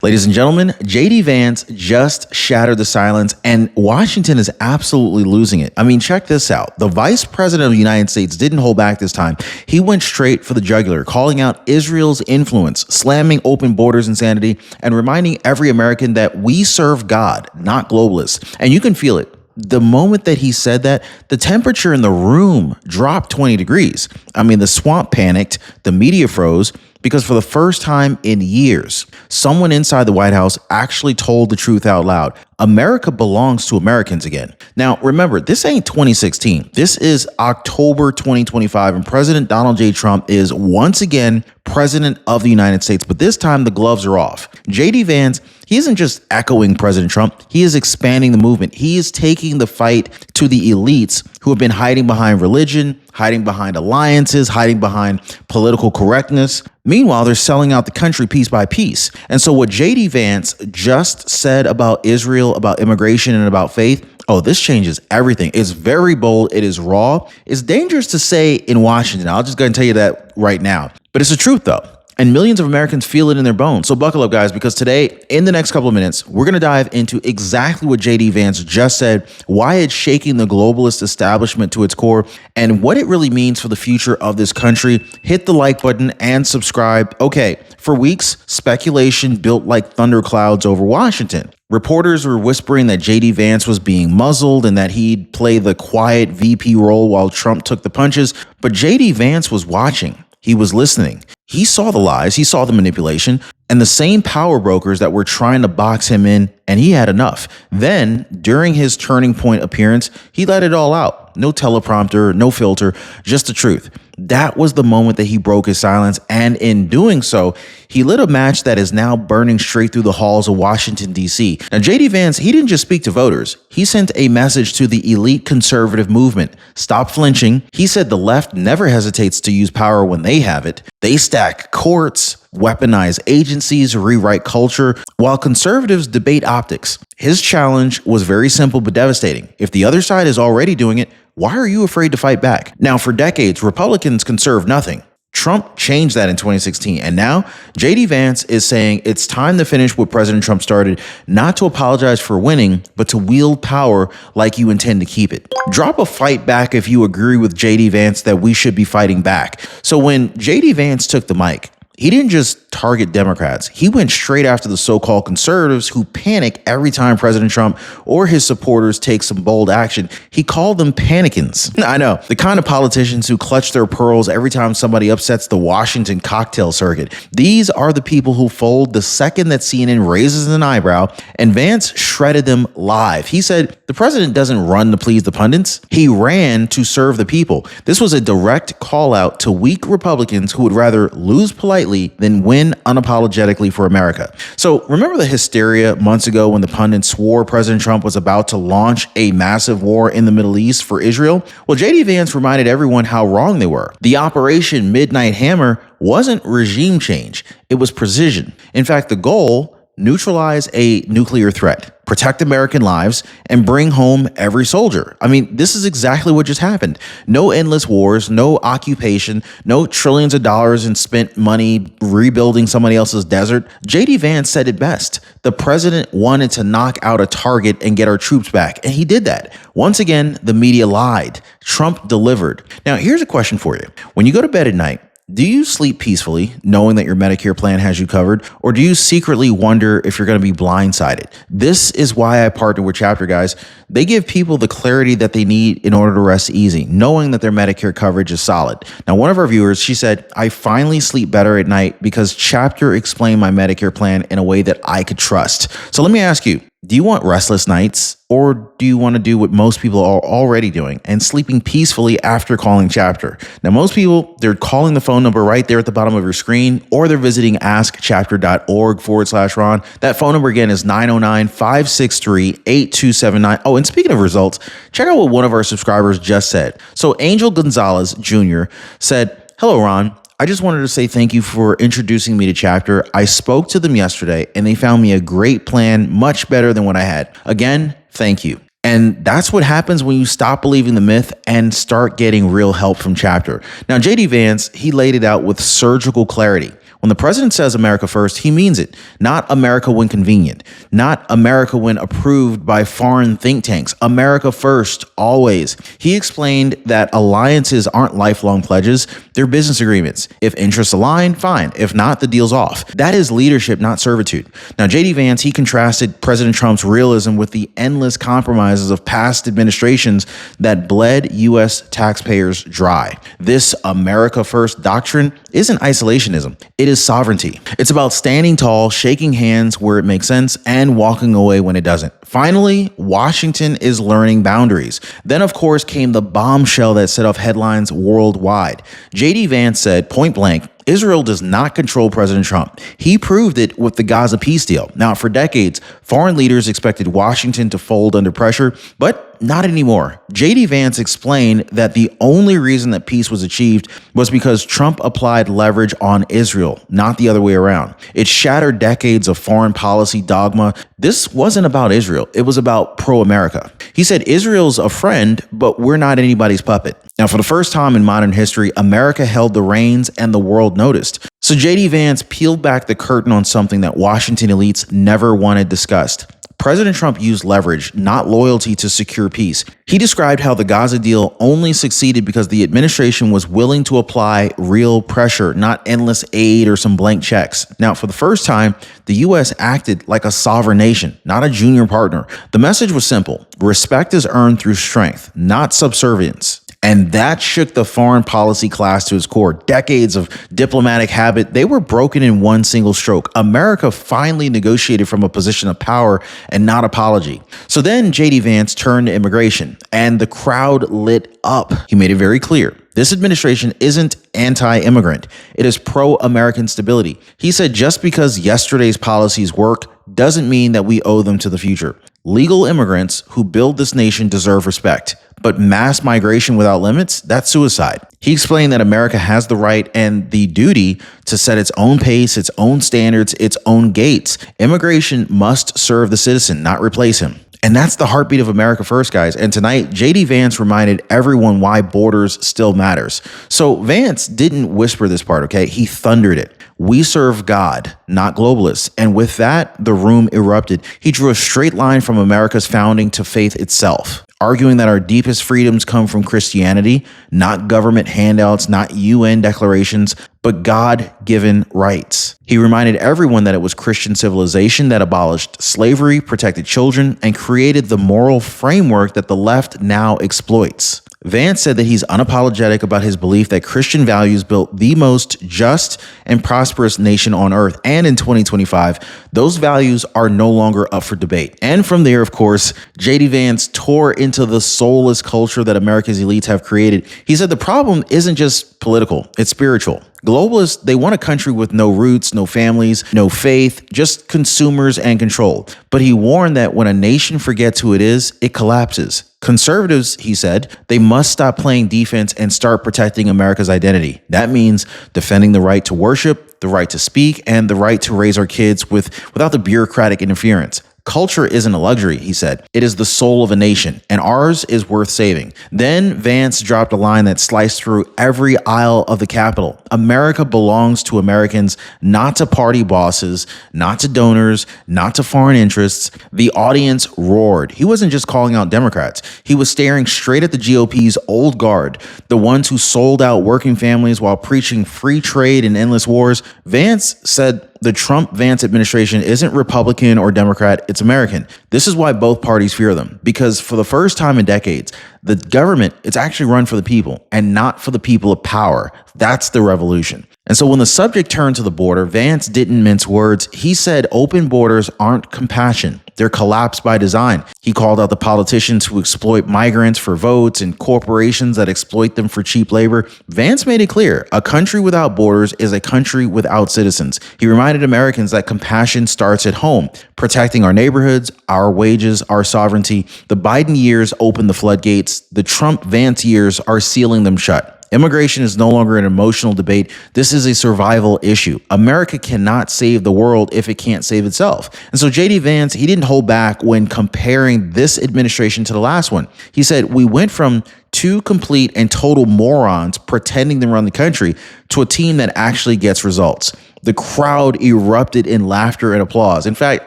Ladies and gentlemen, JD Vance just shattered the silence, and Washington is absolutely losing it. I mean, check this out. The vice president of the United States didn't hold back this time. He went straight for the jugular, calling out Israel's influence, slamming open borders insanity, and reminding every American that we serve God, not globalists. And you can feel it. The moment that he said that, the temperature in the room dropped 20 degrees. I mean, the swamp panicked, the media froze, because for the first time in years, someone inside the White House actually told the truth out loud. America belongs to Americans again. Now, remember, this ain't 2016. This is October 2025, and President Donald J. Trump is once again president of the United States, but this time the gloves are off. JD Vance, he isn't just echoing President Trump, he is expanding the movement. He is taking the fight to the elites who have been hiding behind religion, hiding behind alliances, hiding behind political correctness. Meanwhile, they're selling out the country piece by piece. And so what JD Vance just said about Israel, about immigration, and about faith, oh, this changes everything. It's very bold. It is raw. It's dangerous to say in Washington. I'll just go and tell you that right now. But it's the truth, though. And millions of Americans feel it in their bones. So buckle up, guys, because today, in the next couple of minutes, we're going to dive into exactly what JD Vance just said, why it's shaking the globalist establishment to its core, and what it really means for the future of this country. Hit the like button and subscribe. Okay, for weeks, speculation built like thunderclouds over Washington. Reporters were whispering that JD Vance was being muzzled and that he'd play the quiet VP role while Trump took the punches. But JD Vance was watching. He was listening. He saw the lies, he saw the manipulation, and the same power brokers that were trying to box him in, and he had enough. Then, during his turning point appearance, he let it all out. No teleprompter, no filter, just the truth. That was the moment that he broke his silence, and in doing so, he lit a match that is now burning straight through the halls of Washington, D.C. Now, JD Vance, he didn't just speak to voters. He sent a message to the elite conservative movement. Stop flinching. He said the left never hesitates to use power when they have it. They stack courts, weaponize agencies, rewrite culture, while conservatives debate optics. His challenge was very simple but devastating. If the other side is already doing it, why are you afraid to fight back? Now, for decades, Republicans conserved nothing. Trump changed that in 2016, and now JD Vance is saying it's time to finish what President Trump started, not to apologize for winning, but to wield power like you intend to keep it. Drop a fight back if you agree with JD Vance that we should be fighting back. So when JD Vance took the mic, he didn't just target Democrats. He went straight after the so-called conservatives who panic every time President Trump or his supporters take some bold action. He called them panicans. I know, the kind of politicians who clutch their pearls every time somebody upsets the Washington cocktail circuit. These are the people who fold the second that CNN raises an eyebrow, and Vance shredded them live. He said, the president doesn't run to please the pundits. He ran to serve the people. This was a direct call out to weak Republicans who would rather lose politely than win unapologetically for America. So remember the hysteria months ago when the pundits swore President Trump was about to launch a massive war in the Middle East for Israel? Well, JD Vance reminded everyone how wrong they were. The Operation Midnight Hammer wasn't regime change. It was precision. In fact, the goal, neutralize a nuclear threat, protect American lives, and bring home every soldier. I mean, this is exactly what just happened. No endless wars, no occupation, no trillions of dollars in spent money rebuilding somebody else's desert. JD Vance said it best. The president wanted to knock out a target and get our troops back, and he did that. Once again, the media lied. Trump delivered. Now, here's a question for you. When you go to bed at night, do you sleep peacefully, knowing that your Medicare plan has you covered, or do you secretly wonder if you're going to be blindsided? This is why I partner with Chapter, guys. They give people the clarity that they need in order to rest easy, knowing that their Medicare coverage is solid. Now, one of our viewers, she said, I finally sleep better at night because Chapter explained my Medicare plan in a way that I could trust. So let me ask you, do you want restless nights, or do you want to do what most people are already doing and sleeping peacefully after calling Chapter? Now, most people, they're calling the phone number right there at the bottom of your screen, or they're visiting askchapter.org/Ron. That phone number again is 909-563-8279. Oh, and speaking of results, check out what one of our subscribers just said. So Angel Gonzalez Jr. said, hello, Ron. I just wanted to say thank you for introducing me to Chapter. I spoke to them yesterday and they found me a great plan, much better than what I had. Again, thank you. And that's what happens when you stop believing the myth and start getting real help from Chapter. Now, JD Vance, he laid it out with surgical clarity. When the president says America first, he means it. Not America when convenient, not America when approved by foreign think tanks. America first, always. He explained that alliances aren't lifelong pledges, they're business agreements. If interests align, fine. If not, the deal's off. That is leadership, not servitude. Now, JD Vance, he contrasted President Trump's realism with the endless compromises of past administrations that bled U.S. taxpayers dry. This America first doctrine isn't isolationism, it is sovereignty. It's about standing tall, shaking hands where it makes sense, and walking away when it doesn't. Finally, Washington is learning boundaries. Then, of course, came the bombshell that set off headlines worldwide. JD Vance said point blank, Israel does not control President Trump. He proved it with the Gaza peace deal. Now, for decades, foreign leaders expected Washington to fold under pressure, but not anymore. JD Vance explained that the only reason that peace was achieved was because Trump applied leverage on Israel, not the other way around. It shattered decades of foreign policy dogma. This wasn't about Israel. It was about pro-America. He said Israel's a friend, but we're not anybody's puppet. Now, for the first time in modern history, America held the reins and the world noticed. So JD Vance peeled back the curtain on something that Washington elites never wanted discussed. President Trump used leverage, not loyalty, to secure peace. He described how the Gaza deal only succeeded because the administration was willing to apply real pressure, not endless aid or some blank checks. Now, for the first time, the U.S. acted like a sovereign nation, not a junior partner. The message was simple. Respect is earned through strength, not subservience. And that shook the foreign policy class to its core. Decades of diplomatic habit, they were broken in one single stroke. America finally negotiated from a position of power and not apology. So then JD Vance turned to immigration, and the crowd lit up. He made it very clear. This administration isn't anti-immigrant. It is pro-American stability. He said just because yesterday's policies work doesn't mean that we owe them to the future. Legal immigrants who build this nation deserve respect, but mass migration without limits, that's suicide. He explained that America has the right and the duty to set its own pace, its own standards, its own gates. Immigration must serve the citizen, not replace him. And that's the heartbeat of America first, guys. And tonight, JD Vance reminded everyone why borders still matters. So Vance didn't whisper this part, okay? He thundered it. We serve God, not globalists. And with that, the room erupted. He drew a straight line from America's founding to faith itself, arguing that our deepest freedoms come from Christianity, not government handouts, not UN declarations, but God-given rights. He reminded everyone that it was Christian civilization that abolished slavery, protected children, and created the moral framework that the left now exploits. Vance said that he's unapologetic about his belief that Christian values built the most just and prosperous nation on earth. And in 2025, those values are no longer up for debate. And from there, of course, JD Vance tore into the soulless culture that America's elites have created. He said the problem isn't just political, it's spiritual. Globalists, they want a country with no roots, no families, no faith, just consumers and control. But he warned that when a nation forgets who it is, it collapses. Conservatives, he said, they must stop playing defense and start protecting America's identity. That means defending the right to worship, the right to speak, and the right to raise our kids without the bureaucratic interference. Culture isn't a luxury, he said. It is the soul of a nation, and ours is worth saving. Then Vance dropped a line that sliced through every aisle of the Capitol. America belongs to Americans, not to party bosses, not to donors, not to foreign interests. The audience roared. He wasn't just calling out Democrats. He was staring straight at the GOP's old guard, the ones who sold out working families while preaching free trade and endless wars. Vance said the Trump-Vance administration isn't Republican or Democrat, it's American. This is why both parties fear them, because for the first time in decades, the government, it's actually run for the people and not for the people of power. That's the revolution. And so when the subject turned to the border, Vance didn't mince words. He said open borders aren't compassion. They're collapse by design. He called out the politicians who exploit migrants for votes and corporations that exploit them for cheap labor. Vance made it clear, a country without borders is a country without citizens. He reminded Americans that compassion starts at home, protecting our neighborhoods, our wages, our sovereignty. The Biden years opened the floodgates. The Trump-Vance years are sealing them shut. Immigration is no longer an emotional debate. This is a survival issue. America cannot save the world if it can't save itself. And so JD Vance, he didn't hold back when comparing this administration to the last one. He said, we went from two complete and total morons pretending to run the country to a team that actually gets results. The crowd erupted in laughter and applause. In fact,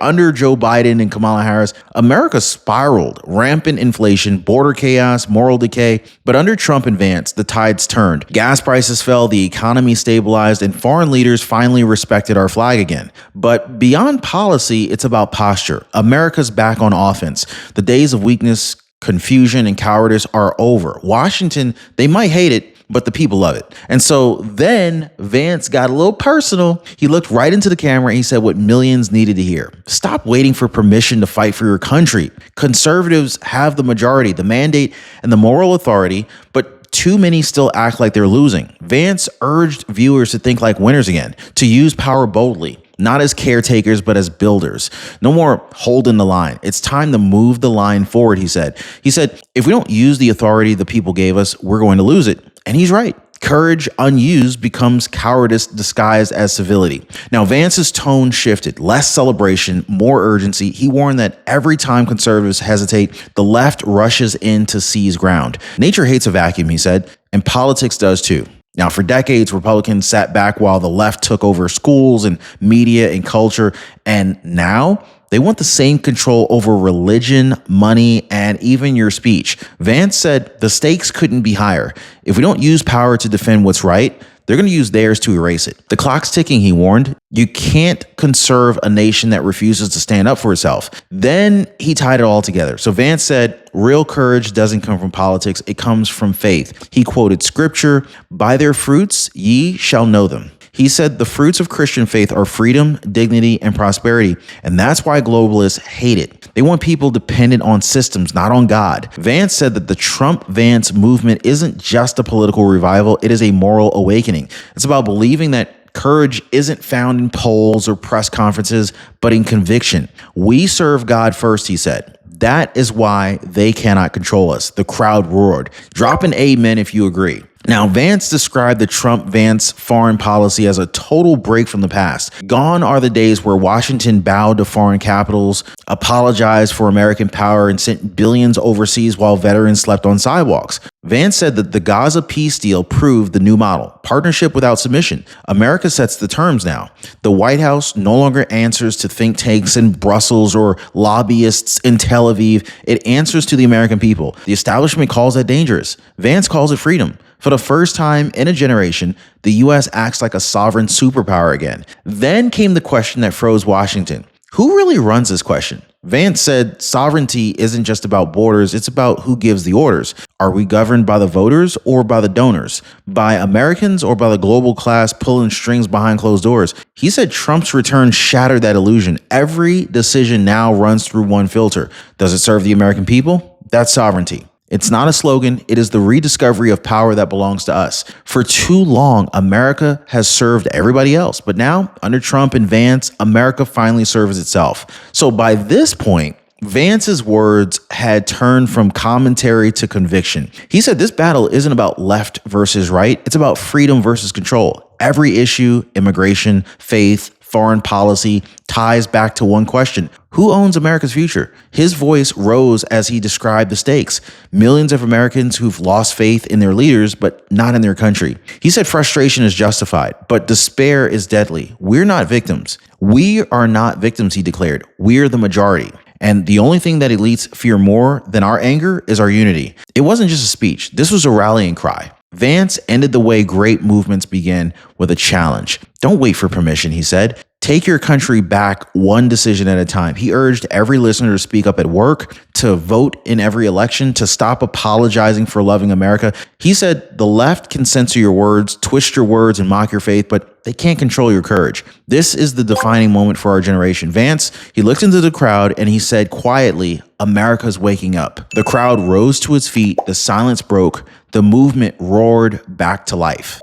under Joe Biden and Kamala Harris, America spiraled. Rampant inflation, border chaos, moral decay. But under Trump and Vance, the tides turned. Gas prices fell, the economy stabilized, and foreign leaders finally respected our flag again. But beyond policy, it's about posture. America's back on offense. The days of weakness, confusion, and cowardice are over. Washington, they might hate it, but the people love it. And so then Vance got a little personal. He looked right into the camera and he said what millions needed to hear. Stop waiting for permission to fight for your country. Conservatives have the majority, the mandate, and the moral authority, but too many still act like they're losing. Vance urged viewers to think like winners again, to use power boldly, not as caretakers, but as builders. No more holding the line. It's time to move the line forward, he said. He said, if we don't use the authority the people gave us, we're going to lose it. And he's right. Courage unused becomes cowardice disguised as civility. Now, Vance's tone shifted. Less celebration, more urgency. He warned that every time conservatives hesitate, the left rushes in to seize ground. Nature hates a vacuum, he said, and politics does too. Now, for decades, Republicans sat back while the left took over schools and media and culture. And now they want the same control over religion, money, and even your speech. Vance said the stakes couldn't be higher. If we don't use power to defend what's right, they're going to use theirs to erase it. The clock's ticking, he warned. You can't conserve a nation that refuses to stand up for itself. Then he tied it all together. So Vance said, real courage doesn't come from politics. It comes from faith. He quoted scripture, by their fruits ye shall know them. He said the fruits of Christian faith are freedom, dignity, and prosperity. And that's why globalists hate it. They want people dependent on systems, not on God. Vance said that the Trump-Vance movement isn't just a political revival. It is a moral awakening. It's about believing that courage isn't found in polls or press conferences, but in conviction. We serve God first, he said. That is why they cannot control us. The crowd roared. Drop an amen if you agree. Now, Vance described the Trump-Vance foreign policy as a total break from the past. Gone are the days where Washington bowed to foreign capitals, apologized for American power, and sent billions overseas while veterans slept on sidewalks. Vance said that the Gaza peace deal proved the new model, partnership without submission. America sets the terms now. The White House no longer answers to think tanks in Brussels or lobbyists in Tel Aviv. It answers to the American people. The establishment calls that dangerous. Vance calls it freedom. For the first time in a generation, the U.S. acts like a sovereign superpower again. Then came the question that froze Washington. Who really runs this question? Vance said sovereignty isn't just about borders, it's about who gives the orders. Are we governed by the voters or by the donors? By Americans or by the global class pulling strings behind closed doors? He said Trump's return shattered that illusion. Every decision now runs through one filter. Does it serve the American people? That's sovereignty. It's not a slogan. It is the rediscovery of power that belongs to us. For too long, America has served everybody else. But now, under Trump and Vance, America finally serves itself. So by this point, Vance's words had turned from commentary to conviction. He said this battle isn't about left versus right. It's about freedom versus control. Every issue, immigration, faith, foreign policy, ties back to one question. Who owns America's future? His voice rose as he described the stakes. Millions of Americans who've lost faith in their leaders, but not in their country. He said frustration is justified, but despair is deadly. We're not victims. We are not victims, he declared. We're the majority. And the only thing that elites fear more than our anger is our unity. It wasn't just a speech. This was a rallying cry. Vance ended the way great movements begin, with a challenge. Don't wait for permission, he said. Take your country back one decision at a time. He urged every listener to speak up at work, to vote in every election, to stop apologizing for loving America. He said the left can censor your words, twist your words, and mock your faith, but they can't control your courage. This is the defining moment for our generation. Vance, he looked into the crowd and he said quietly, America's waking up. The crowd rose to its feet. The silence broke. The movement roared back to life.